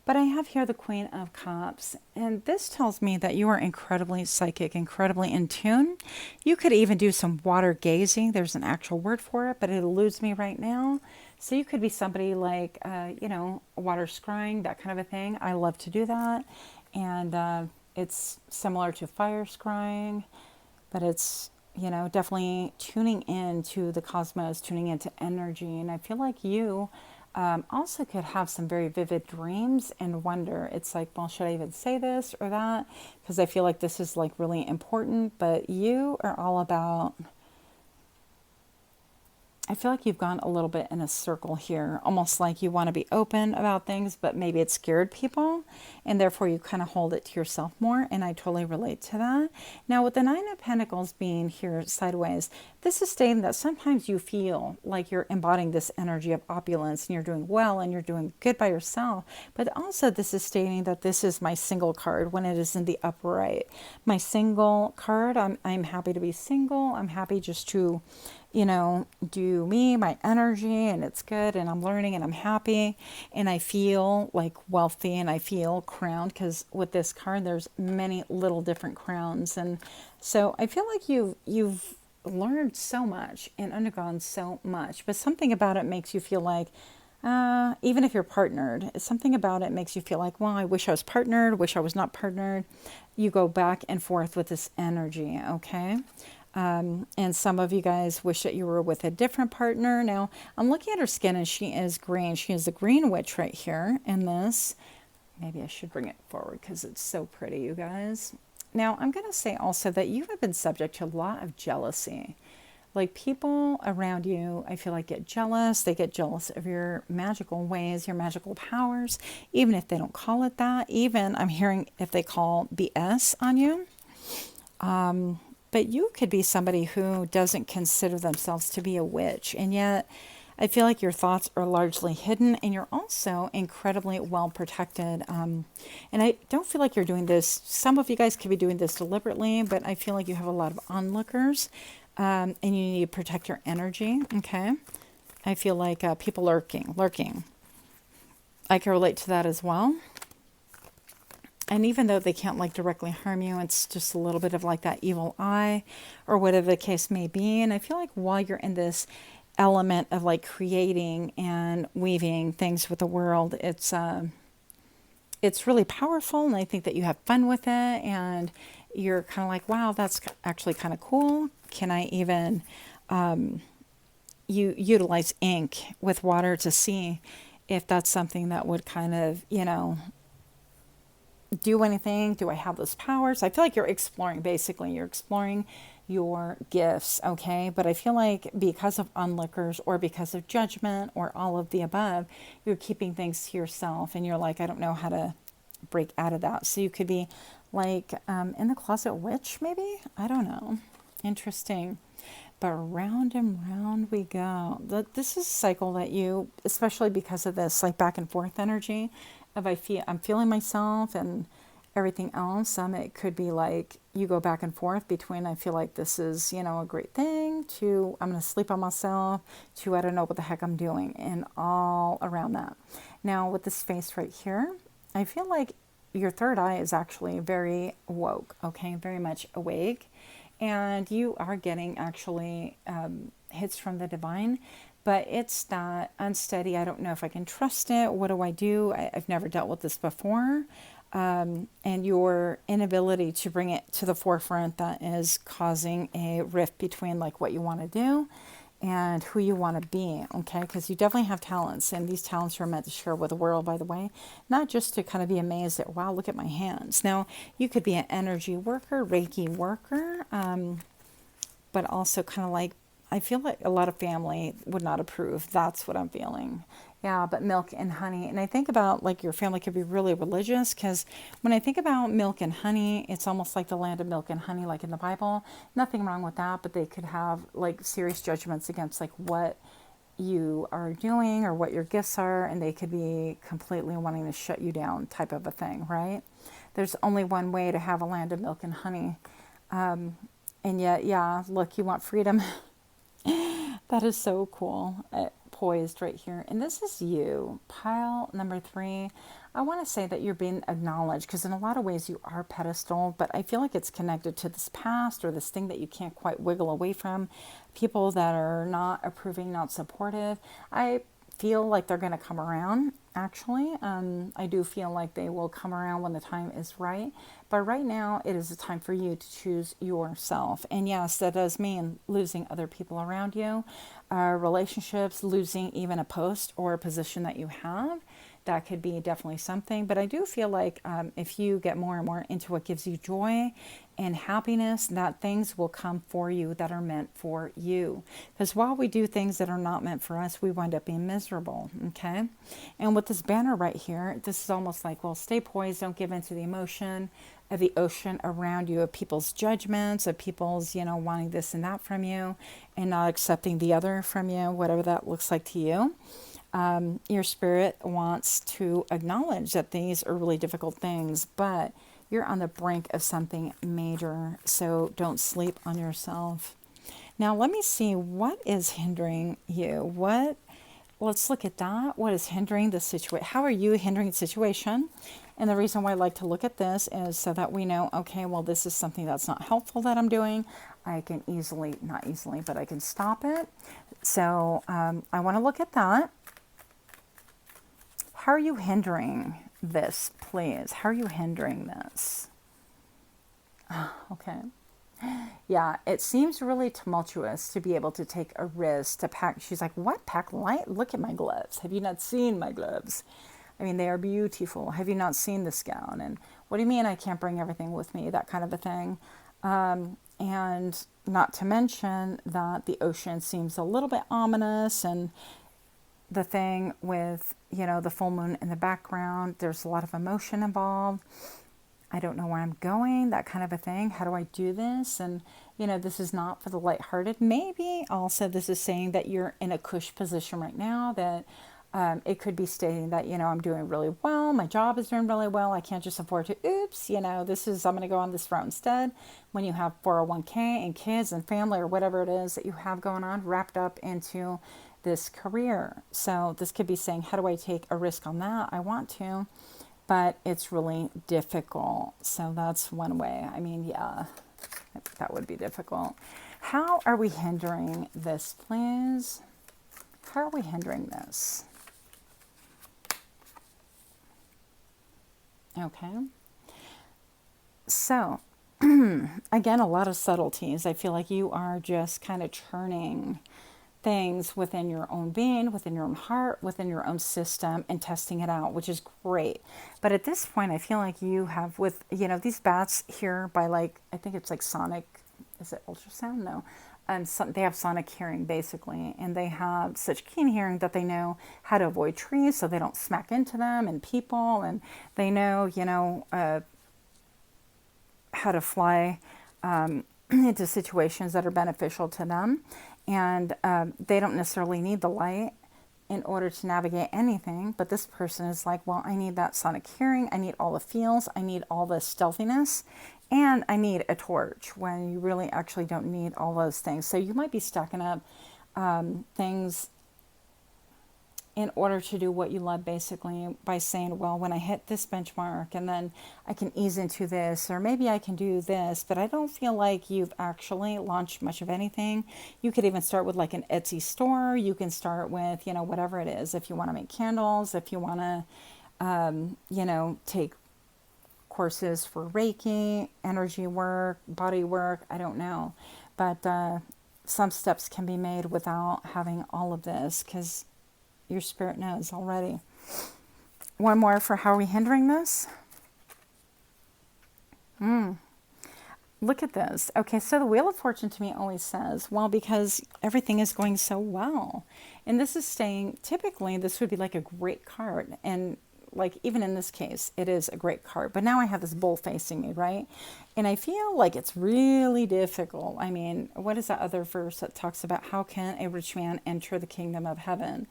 But I have here the Queen of Cups. And this tells me that you are incredibly psychic, incredibly in tune. You could even do some water gazing. There's an actual word for it, but it eludes me right now. So you could be somebody like, water scrying, that kind of a thing. I love to do that. And it's similar to fire scrying, but it's, definitely tuning into the cosmos, tuning into energy. And I feel like you also could have some very vivid dreams and wonder. It's like, well, should I even say this or that? Because I feel like this is like really important, but you are all about, I feel like you've gone a little bit in a circle here, almost like you want to be open about things, but maybe it scared people, and therefore you kind of hold it to yourself more, and I totally relate to that. Now, with the 9 of Pentacles being here sideways, this is stating that sometimes you feel like you're embodying this energy of opulence, and you're doing well, and you're doing good by yourself, but also this is stating that this is my single card when it is in the upright. My single card, I'm happy to be single, I'm happy just to do me, my energy, and it's good, and I'm learning, and I'm happy, and I feel like wealthy, and I feel crowned, because with this card, there's many little different crowns, and so I feel like you've learned so much and undergone so much, but something about it makes you feel like, even if you're partnered, something about it makes you feel like, well, I wish I was partnered, wish I was not partnered. You go back and forth with this energy, okay? And some of you guys wish that you were with a different partner. Now, I'm looking at her skin and she is green. She is the green witch right here in this. Maybe I should bring it forward because it's so pretty, you guys. Now, I'm going to say also that you have been subject to a lot of jealousy. Like people around you, I feel like get jealous. They get jealous of your magical ways, your magical powers, even if they don't call it that. Even I'm hearing if they call BS on you. But you could be somebody who doesn't consider themselves to be a witch. And yet, I feel like your thoughts are largely hidden and you're also incredibly well protected. And I don't feel like you're doing this. Some of you guys could be doing this deliberately, but I feel like you have a lot of onlookers and you need to protect your energy. Okay. I feel like people lurking. I can relate to that as well. And even though they can't like directly harm you, it's just a little bit of like that evil eye or whatever the case may be. And I feel like while you're in this element of like creating and weaving things with the world, it's really powerful. And I think that you have fun with it and you're kind of like, wow, that's actually kind of cool. Can I even you utilize ink with water to see if that's something that would kind of, do anything? Do I have those powers? I feel like you're exploring, basically. You're exploring your gifts, okay? But I feel like because of onlookers or because of judgment or all of the above, you're keeping things to yourself and you're like, I don't know how to break out of that. So you could be like in the closet witch, maybe? I don't know. Interesting. But round and round we go. This is a cycle that you, especially because of this like back and forth energy, if I'm feeling myself and everything else, it could be like you go back and forth between I feel like this is, a great thing to I'm going to sleep on myself to I don't know what the heck I'm doing and all around that. Now with this face right here, I feel like your third eye is actually very woke, okay, very much awake. And you are getting actually hits from the divine, but it's that unsteady. I don't know if I can trust it. What do I do? I've never dealt with this before. And your inability to bring it to the forefront that is causing a rift between like what you want to do and who you want to be, okay? Because you definitely have talents, and these talents are meant to share with the world, by the way, not just to kind of be amazed at, wow, look at my hands. Now, you could be an energy worker, Reiki worker, but also kind of like, I feel like a lot of family would not approve. That's what I'm feeling. Yeah, but milk and honey. And I think about like your family could be really religious because when I think about milk and honey, it's almost like the land of milk and honey, like in the Bible. Nothing wrong with that, but they could have like serious judgments against like what you are doing or what your gifts are, and they could be completely wanting to shut you down type of a thing, right? There's only one way to have a land of milk and honey. And yet, yeah, look, you want freedom. That is so cool. Poised right here. And this is you. Pile number 3. I want to say that you're being acknowledged because in a lot of ways you are pedestal, but I feel like it's connected to this past or this thing that you can't quite wiggle away from. People that are not approving, not supportive. I feel like they're going to come around, actually. I do feel like they will come around when the time is right. But right now, it is a time for you to choose yourself. And yes, that does mean losing other people around you, relationships, losing even a post or a position that you have. That could be definitely something. But I do feel like if you get more and more into what gives you joy and happiness, that things will come for you that are meant for you. Because while we do things that are not meant for us, we wind up being miserable, okay? And with this banner right here, this is almost like, well, stay poised, don't give in to the emotion of the ocean around you, of people's judgments, of people's, wanting this and that from you and not accepting the other from you, whatever that looks like to you. Your spirit wants to acknowledge that these are really difficult things, but you're on the brink of something major, so don't sleep on yourself. Now, let me see what is hindering you. Let's look at that. What is hindering the situation? How are you hindering the situation? And the reason why I like to look at this is so that we know, okay, well, this is something that's not helpful that I'm doing. I can not easily, but I can stop it. So I want to look at that. How are you hindering this, please? How are you hindering this? Okay. Yeah, it seems really tumultuous to be able to take a risk to pack. She's like, what? Pack light? Look at my gloves. Have you not seen my gloves? I mean, they are beautiful. Have you not seen this gown? And what do you mean I can't bring everything with me? That kind of a thing. And not to mention that the ocean seems a little bit ominous, and the thing with, the full moon in the background, there's a lot of emotion involved. I don't know where I'm going, that kind of a thing. How do I do this? And, this is not for the lighthearted. Maybe also this is saying that you're in a cush position right now, that it could be stating that, I'm doing really well. My job is doing really well. I can't just afford to, I'm going to go on this route instead. When you have 401k and kids and family or whatever it is that you have going on wrapped up into this career. So this could be saying, how do I take a risk on that? I want to, but it's really difficult. So that's one way. I mean, yeah, that would be difficult. How are we hindering this, please? How are we hindering this? Okay. So, again, a lot of subtleties. I feel like you are just kind of churning things within your own being, within your own heart, within your own system, and testing it out, which is great. But at this point, I feel like you have with, these bats here by I think it's like sonic, is it ultrasound? No. They have sonic hearing basically, and they have such keen hearing that they know how to avoid trees so they don't smack into them and people, and they know, how to fly into situations that are beneficial to them. And they don't necessarily need the light in order to navigate anything. But this person is like, well, I need that sonic hearing. I need all the feels. I need all the stealthiness. And I need a torch, when you really actually don't need all those things. So you might be stacking up things in order to do what you love, basically, by saying, well, when I hit this benchmark and then I can ease into this, or maybe I can do this, but I don't feel like you've actually launched much of anything. You could even start with like an Etsy store. You can start with, whatever it is. If you want to make candles, if you want to, take courses for Reiki, energy work, body work, I don't know. But some steps can be made without having all of this, because your spirit knows already. One more for how are we hindering this? Look at this. Okay, so the Wheel of Fortune to me always says, well, because everything is going so well. And this is saying, typically, this would be like a great card. And like, even in this case, it is a great card. But now I have this bull facing me, right? And I feel like it's really difficult. I mean, what is that other verse that talks about how can a rich man enter the kingdom of heaven?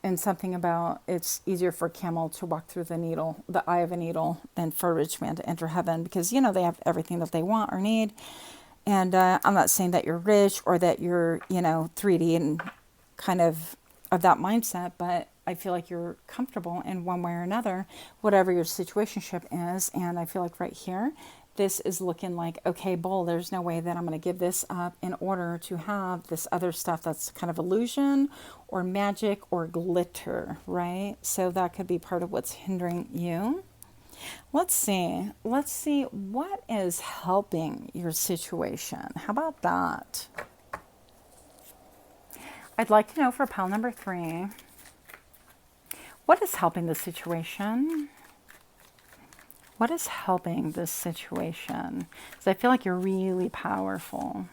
And something about it's easier for a camel to walk through the eye of a needle, than for a rich man to enter heaven, because, they have everything that they want or need. And I'm not saying that you're rich or that you're, 3D and kind of that mindset, but I feel like you're comfortable in one way or another, whatever your situationship is. And I feel like right here, this is looking like, okay, bull, there's no way that I'm going to give this up in order to have this other stuff that's kind of illusion or magic or glitter, right? So that could be part of what's hindering you. Let's see what is helping your situation. How about that? I'd like to know for pile number 3, what is helping the situation? What is helping this situation? Because I feel like you're really powerful.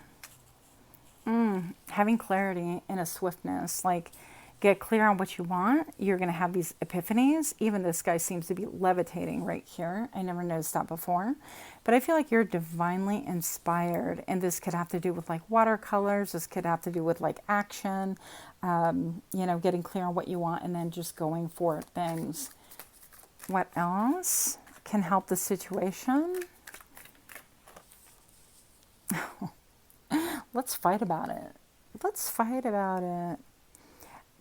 Having clarity and a swiftness, like get clear on what you want. You're going to have these epiphanies. Even this guy seems to be levitating right here. I never noticed that before. But I feel like you're divinely inspired. And this could have to do with like watercolors. This could have to do with like action, getting clear on what you want and then just going for things. What else can help the situation? Let's fight about it. Let's fight about it.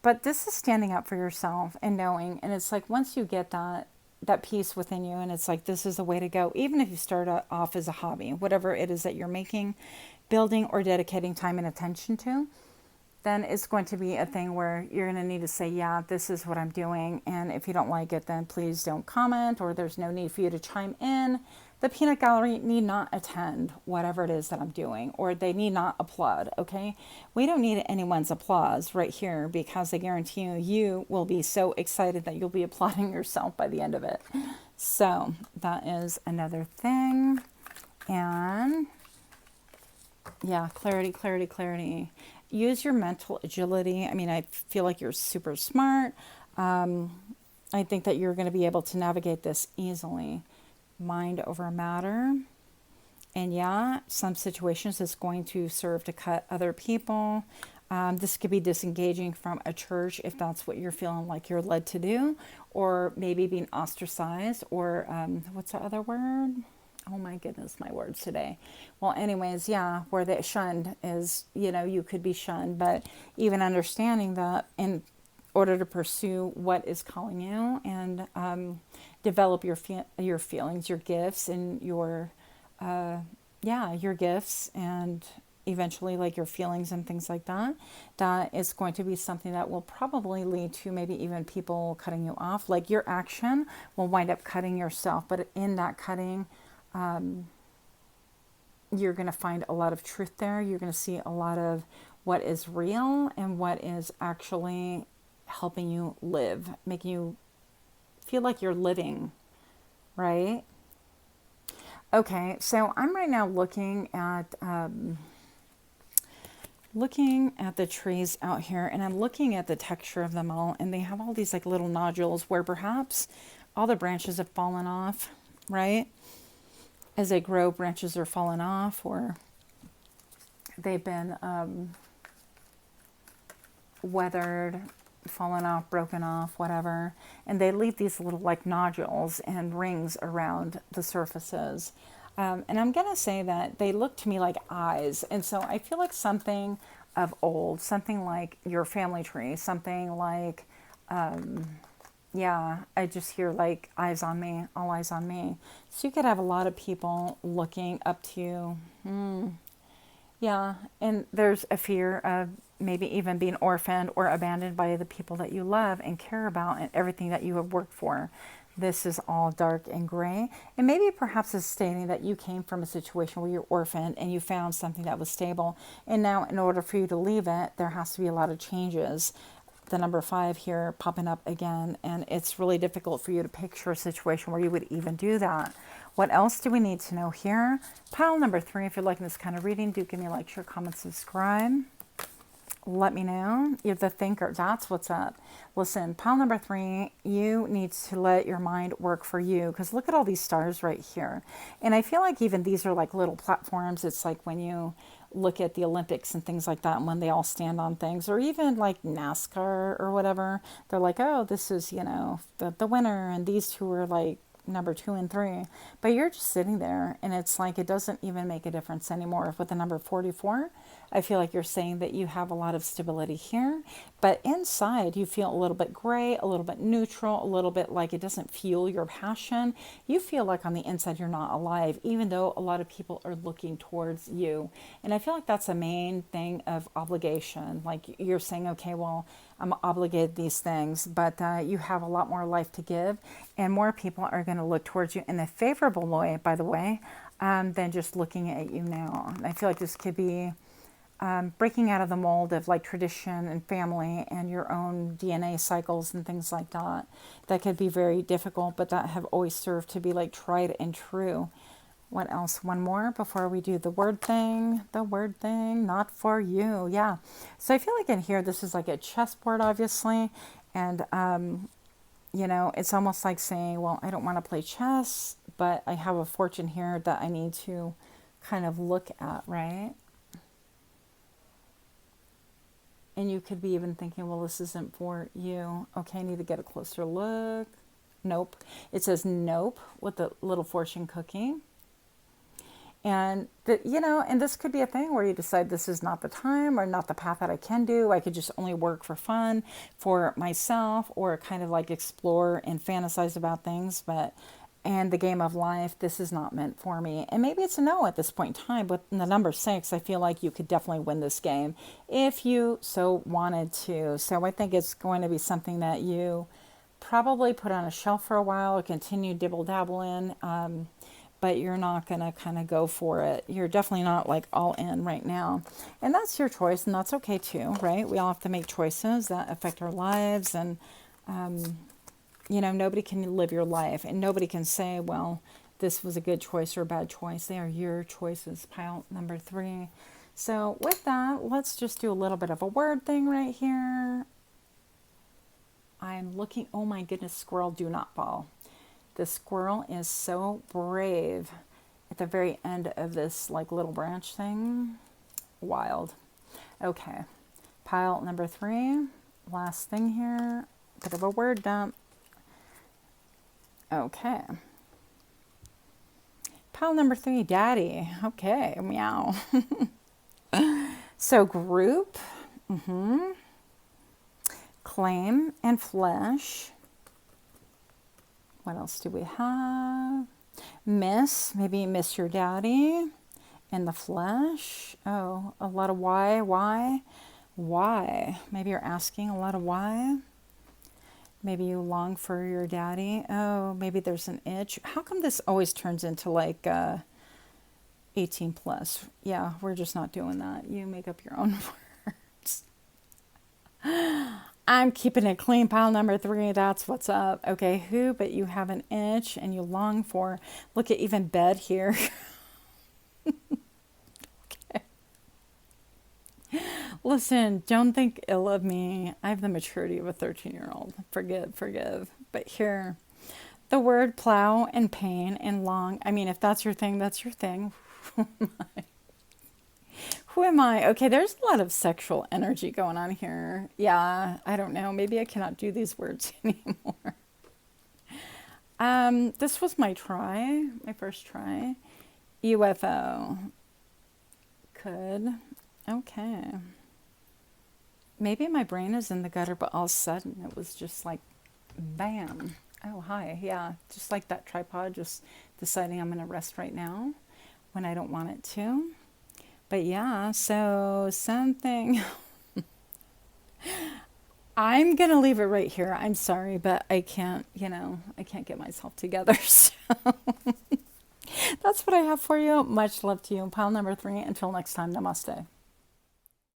But this is standing up for yourself and knowing, and it's like once you get that peace within you, and it's like this is the way to go, even if you start off as a hobby, whatever it is that you're making, building, or dedicating time and attention to, then it's going to be a thing where you're going to need to say, yeah, this is what I'm doing. And if you don't like it, then please don't comment, or there's no need for you to chime in. The peanut gallery need not attend whatever it is that I'm doing, or they need not applaud, okay? We don't need anyone's applause right here, because I guarantee you will be so excited that you'll be applauding yourself by the end of it. So that is another thing. And Yeah, clarity, clarity, clarity. Use your mental agility. I mean, I feel like you're super smart. I think that you're going to be able to navigate this easily. Mind over matter. And yeah, some situations it's going to serve to cut other people. This could be disengaging from a church if that's what you're feeling like you're led to do, or maybe being ostracized, or what's the other word? Oh my goodness, my words today. Well, anyways, yeah, where they shunned is, you could be shunned, but even understanding that in order to pursue what is calling you and develop your feelings, your gifts, and your gifts, and eventually like your feelings and things like that, that is going to be something that will probably lead to maybe even people cutting you off. Like your action will wind up cutting yourself, but in that cutting, you're going to find a lot of truth there. You're going to see a lot of what is real and what is actually helping you live, making you feel like you're living, right? Okay, so I'm right now looking at the trees out here, and I'm looking at the texture of them all, and they have all these like little nodules where perhaps all the branches have fallen off, right? As they grow, branches are falling off, or they've been weathered, fallen off, broken off, whatever. And they leave these little like nodules and rings around the surfaces. And I'm going to say that they look to me like eyes. And so I feel like something of old, something like your family tree, something like, yeah, I just hear like eyes on me, all eyes on me. So you could have a lot of people looking up to you. Yeah, and there's a fear of maybe even being orphaned or abandoned by the people that you love and care about and everything that you have worked for. This is all dark and gray. And maybe perhaps it's stating that you came from a situation where you're orphaned and you found something that was stable. And now, in order for you to leave it, there has to be a lot of changes. The number 5 here popping up again, and it's really difficult for you to picture a situation where you would even do that. What else do we need to know here? Pile number 3, if you're liking this kind of reading, do give me a like, share, comment, subscribe. Let me know. You're the thinker. That's what's up. Listen, pile number 3, you need to let your mind work for you, because look at all these stars right here. And I feel like even these are like little platforms. It's like when you look at the Olympics and things like that, and when they all stand on things, or even like NASCAR or whatever, they're like, oh, this is, the winner, and these two are like number 2 and 3, but you're just sitting there, and it's like it doesn't even make a difference anymore. With the number 44, I feel like you're saying that you have a lot of stability here, but inside you feel a little bit gray, a little bit neutral, a little bit like it doesn't fuel your passion. You feel like on the inside you're not alive, even though a lot of people are looking towards you. And I feel like that's a main thing of obligation. Like you're saying, okay, well, I'm obligated to these things, but you have a lot more life to give, and more people are going to look towards you in a favorable way, by the way, than just looking at you now. I feel like this could be breaking out of the mold of like tradition and family and your own DNA cycles and things like that. That could be very difficult, but that have always served to be like tried and true. What else? One more before we do the word thing. The word thing, not for you. Yeah. So I feel like in here, this is like a chessboard, obviously. And, it's almost like saying, well, I don't want to play chess, but I have a fortune here that I need to kind of look at, right? And you could be even thinking, well, this isn't for you. Okay, I need to get a closer look. Nope. It says nope with the little fortune cookie. And and this could be a thing where you decide this is not the time or not the path that I can do. I could just only work for fun, for myself, or kind of like explore and fantasize about things. And the game of life, this is not meant for me. And maybe it's a no at this point in time, but in the number 6, I feel like you could definitely win this game if you so wanted to. So I think it's going to be something that you probably put on a shelf for a while or continue dibble dabble in. But you're not going to kind of go for it. You're definitely not like all in right now. And that's your choice, and that's okay too, right? We all have to make choices that affect our lives, and, nobody can live your life, and nobody can say, well, this was a good choice or a bad choice. They are your choices. Pile number 3. So with that, let's just do a little bit of a word thing right here. I'm looking, oh my goodness, squirrel, do not fall. The squirrel is so brave at the very end of this like little branch thing. Wild. Okay, pile number 3, last thing here, bit of a word dump. Okay. Pile number 3, daddy. Okay, meow. So group, claim and flesh. What else do we have? Miss, maybe you miss your daddy. In the flesh. Oh, a lot of why. Why? Maybe you're asking a lot of why. Maybe you long for your daddy. Oh, maybe there's an itch. How come this always turns into like 18 plus? Yeah, we're just not doing that. You make up your own words. I'm keeping it clean. Pile number 3. That's what's up. Okay, who? But you have an itch and you long for. Look at even bed here. Okay. Listen, don't think ill of me. I have the maturity of a 13-year-old. Forgive. But here, the word plow and pain and long. I mean, if that's your thing, that's your thing. Who am I? Okay, there's a lot of sexual energy going on here. Yeah, I don't know. Maybe I cannot do these words anymore. This was my first try. UFO. Could. Okay. Maybe my brain is in the gutter, but all of a sudden it was just like, bam. Oh, hi. Yeah, just like that tripod, just deciding I'm going to rest right now when I don't want it to. But yeah, so something. I'm going to leave it right here. I'm sorry, but I can't, I can't get myself together. So that's what I have for you. Much love to you. Pile number 3. Until next time, namaste.